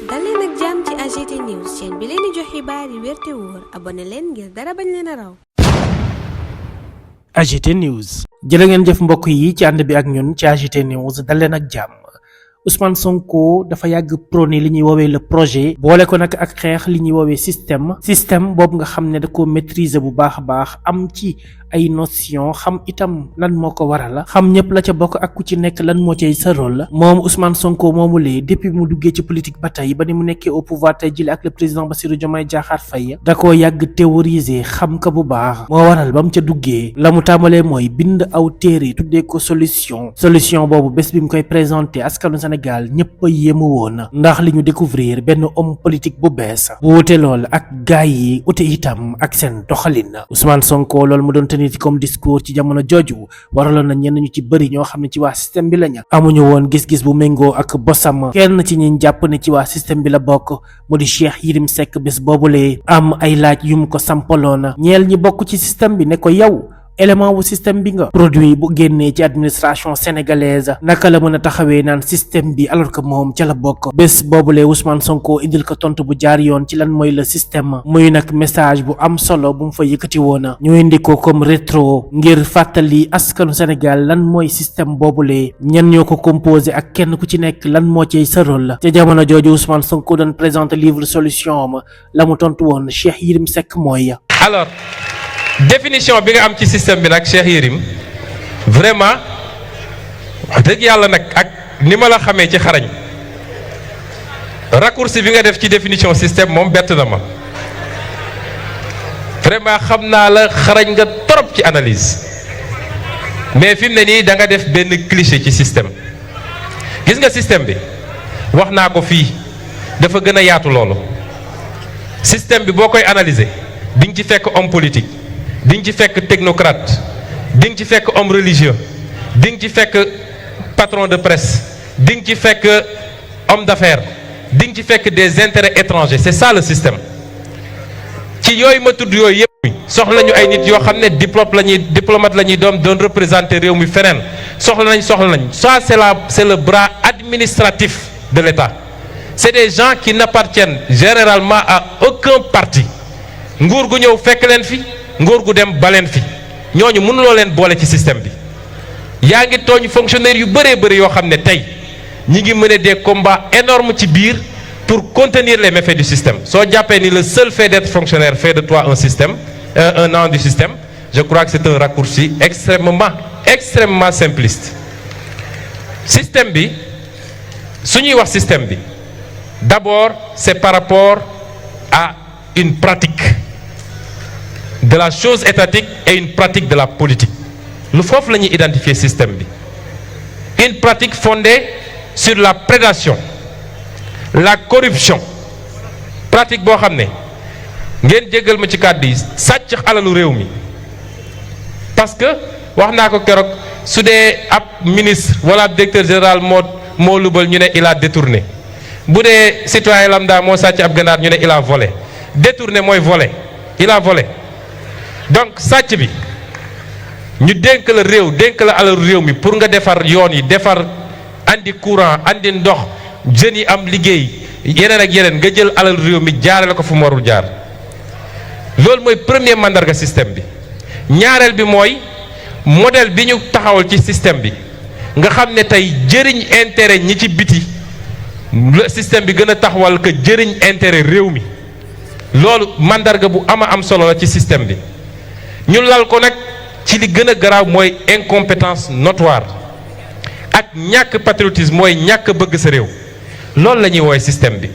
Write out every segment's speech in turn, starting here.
dal leen ak jàmm ci AGT News chaîne bi leen di jox xibaar yi wér te wóor abonné leen ngir dara bañ leen a raw. AGT News jërë ngeen jëf mbokk yi ci ànd bi ak ñun ci AGT News dal leen ak jàmm. Ousmane Sonko dafa yàgg prôné li ñuy woowee le projet boole ko nag ak xeex li ñuy woowee système boobu nga xam ne da ko maîtriser bu baax a baax am ci ay notion xam itam lan moo ko waral xam ñëpp la ca bokk ak ku ci nekk lan moo cay sa rôle moom Ousmane Sonko moomulee depuis mu duggee ci politique ba tey ba ni mu nekkee au pouvoir tey jële ak le président Bassirou Diomaye Diakhar Faye da koo yàgg théoriser xam ka bu baax moo waral ba mu ca duggee la mu tàmbalee mooy bind aw téere tuddee ko solution boobu bés bi mu koy présenté askanu Sénégal ñëpp a yéemu woon ndax li ñu découvrir benn homme politique bu bees bu wute lool ak gaay yi ute itam ak seen doxalin Ousmane Sonko loolu mu doon tenir comme discours ci jamono jooju waraloon na ñenn ñu ci bëri ñoo xam ne ci waa système bi lañu amuñu woon gis-gis bu méngoo ak bosam kenn ci ñi jàpp ne ci waa système bi la bokk mu di Cheikh Yérim Seck bés boobulee am ay laaj yu mu ko sampaloon ñeel ñi bokk ci système bi ne ko yow élément wu système bi nga produit bu génnee ci administration sénégalaise naka la mën a taxawee naan système bi alors que moom ca la bokk bés boobulee Ousmane Sonko indil ko tontu bu jaar yoon ci lan mooy le système muy nag message bu am solo bu mu fa yëkkati woon ñu indi ko comme rétro ngir fàttali askanu Sénégal lan mooy système boobulee ñan ñoo ko composé ak kenn ku ci nekk lan moo ciy sa rôle ca jamono jooju Ousmane Sonko doon présenter livre solution am la mu tontu woon Cheikh Yérim Seck mooy alors définition bi nga am ci système bi nag Cheikh Yérim vraiment wax dëgg yàlla nag ak ni ma la xamee ci xarañ raccourci bi nga def ci définition système moom bett na ma vraiment xam naa la xarañ nga trop ci analyse mais fi mu ne nii da nga def benn cliché ci système gis nga système bi wax naa ko fii dafa gën a yaatu loolu système bi boo koy analyser di nga ci fekk homme politique di nga ci fekk technocrate di nga ci fekk homme religieux di nga ci fekk patron de presse di nga ci fekk homme d'affaires di nga ci fekk des intérêts étrangers c'est ça le système ci yooyu ma tudd yooyu yëpp soxla ñu ay nit yoo xam ne diplomate la ñuy doon représenter réew mi feneen soxla nañ ça c'est le bras administratif de l'État c'est des gens qui n'appartiennent généralement à aucun parti nguur gu ñëw fekk leen fi nguur gu dem baleen fi ñooñu mënuloo leen boole ci système bi yaa ngi tooñ fonctionnaires yu bëree bëri yoo xam ne tey ñi ngi mener des combats énormes ci biir pour contenir les méfaits du système soo jàppee ni le seul fait d'être fonctionnaire fait de toi un an du système je crois que c'est un raccourci extrêmement simpliste système bi su ñuy wax système bi d'abord c'est par rapport à une pratique de la chose étatique et une pratique de la politique lu foofu la ñuy identifier système bi une pratique fondée sur la prédation la corruption pratique boo xam ne ngeen jéggal ma ci kàddu yi sàcc alalu réew mi parce que wax naa ko keroog su dee ab ministre wala ab directeur général moo lubal ñu ne il a détourné bu dee citoyen lambda moo sàcc ab ganaar ñu ne il a volé détourné mooy volé il a volé donc sàcc bi ñu dénk la réew dénk la alalu réew mi pour nga defar yoon yi defar andi courant andi ndox jeunes yi am liggéey yeneen ak yeneen nga jël alalu réew mi jaarale ko fu mu warul jaar loolu mooy premier mandarga système bi ñaareel bi mooy modèle bi ñu taxawal ci système bi nga xam ne tey jëriñ intérêt ñi ci biti le système bi gën a taxawal que jëriñ intérêt réew mi loolu mandarga bu am solo la ci système bi ñu lal ko nag ci li gën a garaaw mooy incompétence notoire ak ñàkk patriotisme mooy ñàkk bëgg sa réew loolu la ñuy woowee système bi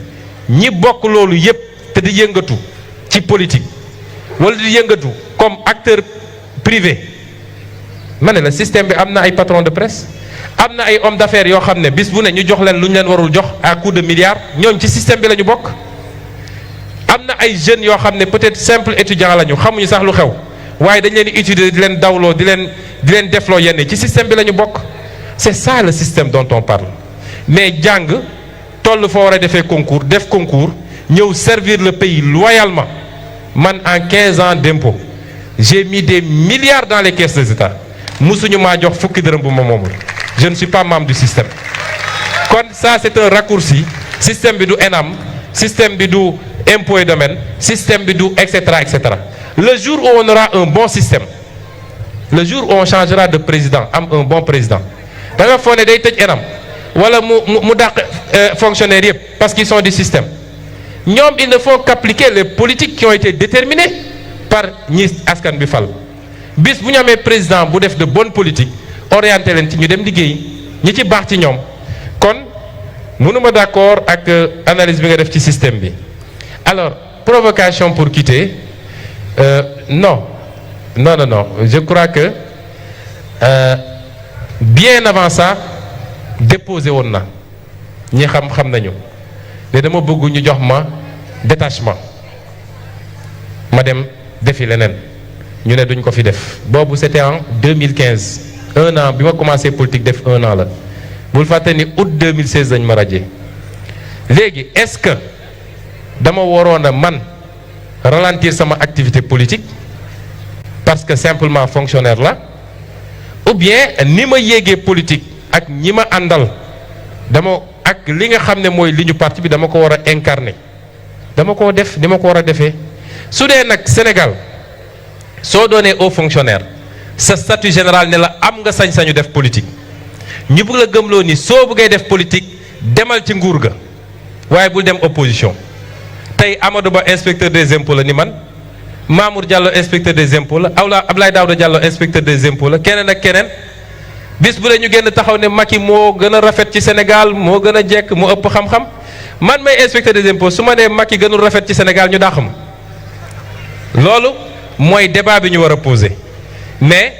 ñi bokk loolu yépp te di yëngatu ci politique wala di yëngatu comme acteur privé ma ne la système bi am na ay patron de presse am na ay homme d'affaires yoo xam ne bis bu ne ñu jox leen lu ñu leen warul jox à coup de milliards ñooñ ci système bi la ñu bokk am na ay jeunes yoo xam ne peut-être simple étudiant la ñu xamuñu sax lu xew waaye dañ leen di utiliser di leen dawloo di leen defloo yenn ci système bi la ñu bokk c'est ça le système dont on parle mais jàng toll foo war a defee concours def concours ñëw servir le pays loyalement man en 15 ans d'impôt j'ai mis des milliards dans les caisses des États musuñu maa jox fukki dërëm bu ma moomul je ne suis pas membre du système kon ça c'est un raccourci système bi du ENAM système bi du impôt et domaine système bi du et cetera et cetera. Le jour où on aura un bon système, le jour où on changera de président am un bon président da nga foog ne day tëj ENAM wala mu dàq fonctionnaires yëpp parce qu'ils sont du système. ñoom il ne faut qu'appliquer les politiques qui ont été déterminées par ñi askan bi fal bis bu ñu amee président bu def de bonne politique orienté leen ci ñu dem liggéey ñi ci baax ci ñoom. kon mënuma d'accord ak analyse bi nga def ci système bi. Alors provocation pour quitter non je crois que bien avant ça déposé woon na ñi xam nañu ne dama bëgg ñu jox ma détachement ma dem defi leneen ñu ne duñ ko fi def boobu c'était en 2015 un an bi ma commencé politique def un an la bul fàtte ni août 2016 dañ ma radié léegi est-ce que dama waroon a man ralentir sama activité politique parce que simplement fonctionnaire la ou bien ni ma yéegee politique ak ñi ma àndal dama ak li nga xam ne mooy li ñu parti bi dama ko war a incarner dama koo def ni ma ko war a defee su dee nag Sénégal soo doonee haut fonctionnaire sa statut général ne la am nga sañ-sañu def politique ñu bëgg la gëmloo ni soo bëggee def politique demal ci nguur ga waaye bul dem opposition tey Amadou Ba inspecteur des impôts la ni man Mamour Diallo inspecteur des impôts la Abdoulaye Daouda Diallo inspecteur des impôts la keneen ak keneen bis bu dee ñu génn taxaw ne Macky moo gën a rafet ci Sénégal moo gën a jekk moo ëpp xam-xam man may inspecteur des impôts su ma nee Macky gënul rafet ci Sénégal ñu dàq ma loolu mooy débat bi ñu war a poser mais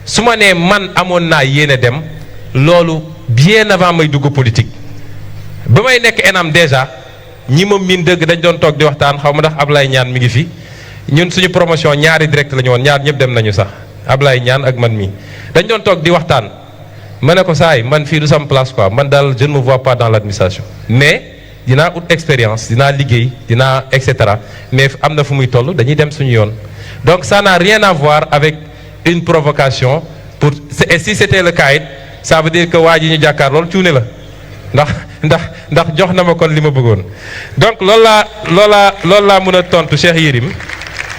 su ma nee man amoon naa yéene dem loolu bien avant may dugg politique ba may nekk ENAM déjà ñi ma miin dëgg dañ doon toog di waxtaan xaw ma ndax Ablaye Niane mi ngi fi ñun suñu promotion ñaari direct la ñu woon ñaar ñëpp dem nañu sax Ablaye Niane ak man mii dañ doon toog di waxtaan ma ne ko saay man fii du sam place quoi man daal je ne me vois pas dans l'administration mais dinaa ut expérience dinaa liggéey dinaa et cetera mais am na fu muy toll dañuy dem suñu yoon donc ça n'a rien à voir avec une provocation pour et si c'était le cas it ça veut dire que waa ji ñu jàkkaar loolu cuune la ndax jox na ma kon li ma bëggoon donc loolu laa mën a tontu Cheikh Yérim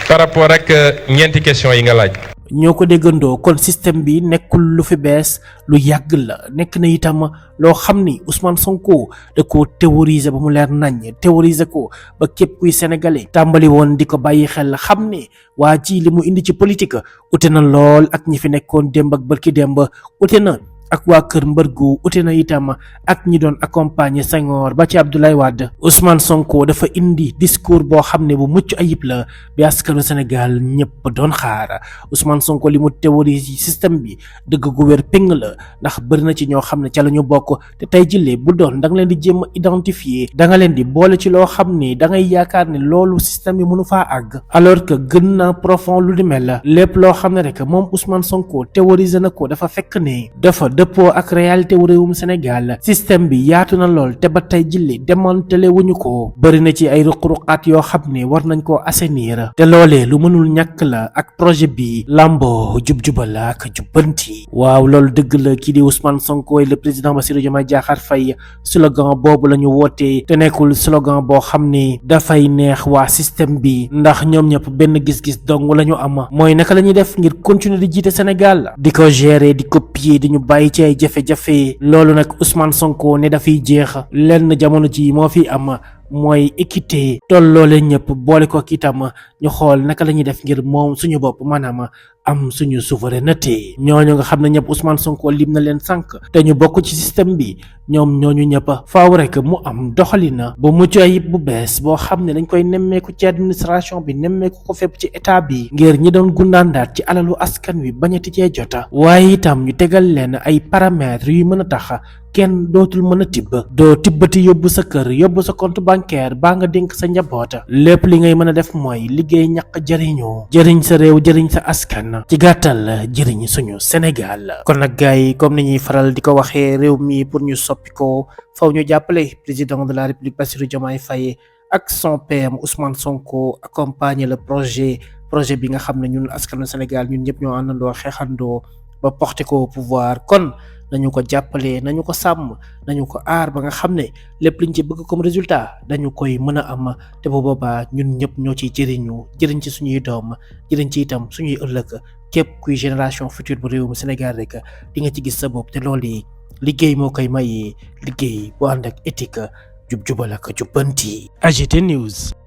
par rapport ak ñeenti question yi nga laaj. ñoo ko déggandoo kon système bi nekkul lu fi bees lu yàgg la nekk na itam loo xam ni Ousmane Sonko da ko théoriser ba mu leer nañ théoriser ko ba képp kuy sénégalais tàmbali woon di ko bàyyi xel xam ne waa ji li mu indi ci politique ute na lool ak ñi fi nekkoon démb ak bërki démb ute na ak waa kër mbërgu ute na itam ak ñi doon accompagner Senghor ba ci Abdoulaye Wade Ousmane Sonko dafa indi discours boo xam ne bu mucc ayib la bi askanu Sénégal ñëpp doon xaar Ousmane Sonko li mu théorie ci système bi dëgg gu wér péng la ndax bëri na ci ñoo xam ne ca la ñu bokk te tey jëlee bu doon da nga leen di jéem a identifier da nga leen di boole ci loo xam ne da ngay yaakaar ne loolu système bi mënu faa àgg alors que gën na profond lu di mel lépp loo xam ne rek moom Ousmane Sonko théorisé na ko dafa fekk ne dafa dëppoo ak réalité wu réewum Sénégal système bi yaatu na lool te ba tey jilli démantelé wuñu ko bëri na ci ay ruq-ruqaat yoo xam ne war nañ koo assainir te loolee lu mënul ñàkk la ak projet bi lambo jub-jubal ak jubbanti waaw loolu dëgg la kii di Ousmane Sonko et le président Bassirou Diomaye Diakhar Faye slogan boobu la ñu wootee te nekkul slogan boo xam ne dafay neex waa système bi ndax ñoom ñëpp benn gis-gis dong la ñu am mooy naka la ñuy def ngir continuer di jiite Sénégal di ko gérer di copier di ñu bàyyi ci ay jafe-jafe loolu nag Ousmane Sonko ne dafay jeex lenn jamono ji moo fi am mooy équité tolloole ñëpp boole ko itam ñu xool naka la ñuy def ngir moom suñu bopp maanaam am suñu souveraineté ñooñu nga xam ne ñëpp Ousmane Sonko lim na leen sànq te ñu bokk ci système bi ñoom ñooñu ñëpp faaw rek mu am doxalina bu mucc ayib bu bees boo xam ne dañ koy nemmeeku ci administration bi nemmeeku ko fépp ci état bi ngir ñi doon gundaandaat ci alalu askan wi bañati cee jota waaye itam ñu tegal leen ay paramètres yu mën a tax kenn dootul mën a doo tibbati yóbbu sa kër yóbbu sa compte bancaire baa nga dénk sa njaboota lépp li ngay mën a def mooy liggéey ñaq jëriñoo jëriñ sa réew jëriñ sa askan ci gàttal jëriñ suñu Sénégal kon nag gars yi comme ni ñuy faral di ko waxee réew mi pour ñu soppi ko faw ñu jàppale président de la République Bassirou Diomaye Faye ak son PM Ousmane Sonko accompagner le projet bi nga xam ne ñun askanu Sénégal ñun ñëpp ñoo àndandoo xeexandoo ba porté ko au pouvoir kon nañu ko jàppale nañu ko sàmm nañu ko aar ba nga xam ne lépp liñ ci bëgg comme résultat dañu koy mën a am te bu boobaa ñun ñëpp ñoo ciy jëriñ ci suñuy doom jëriñ ci itam suñuy ëllëg képp kuy génération future bu réewum Sénégal rek di nga ci gis sa bopp te loolu yi liggéey moo koy maye liggéey bu ànd ak éthique jub jubal ak jubbanti. AGT News.